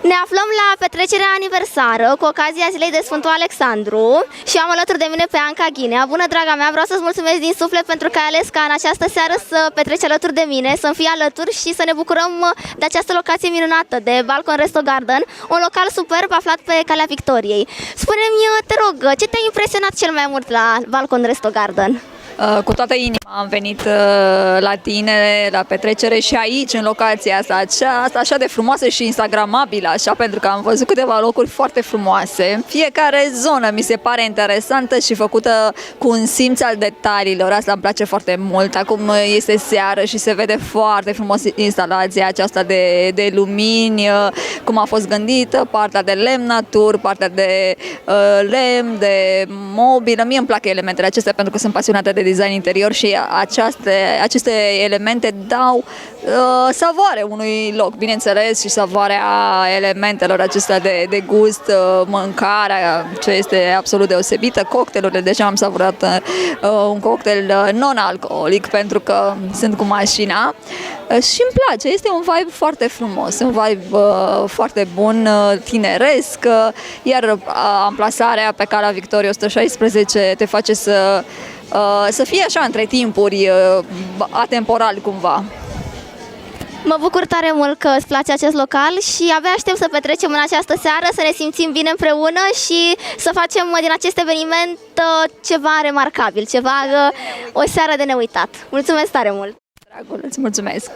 Ne aflăm la petrecerea aniversară cu ocazia zilei de Sfântul Alexandru și am alături de mine pe Anca Ghinea. Bună, draga mea, vreau să-ți mulțumesc din suflet pentru că ai ales ca în această seară să petreci alături de mine, să-mi fii alături și să ne bucurăm de această locație minunată de Balcon Resto Garden, un local superb aflat pe Calea Victoriei. Spune-mi, te rog, ce te-a impresionat cel mai mult la Balcon Resto Garden? Cu toată inima am venit la tine, la petrecere și aici, în locația asta, așa de frumoasă și instagramabilă, așa, pentru că am văzut câteva locuri foarte frumoase. Fiecare zonă mi se pare interesantă și făcută cu un simț al detaliilor. Asta îmi place foarte mult. Acum este seară și se vede foarte frumos instalația aceasta de lumini, cum a fost gândită, partea de lemn natur, partea de lemn, de mobilă. Mie îmi plac elementele acestea pentru că sunt pasionată de design interior și aceste elemente dau savoare unui loc, bineînțeles, și savoarea elementelor acestea de gust, mâncarea, ce este absolut deosebită, cocktailurile, deja am savurat un cocktail non-alcoolic pentru că sunt cu mașina și îmi place, este un vibe foarte frumos, un vibe foarte bun, tineresc, iar amplasarea pe Calea Victoriei 116 te face să fie așa între timpuri, atemporal cumva. Mă bucur tare mult că îți place acest local și abia aștept să petrecem în această seară, să ne simțim bine împreună și să facem din acest eveniment ceva remarcabil, o seară de neuitat. Mulțumesc tare mult! Dragul, îți mulțumesc!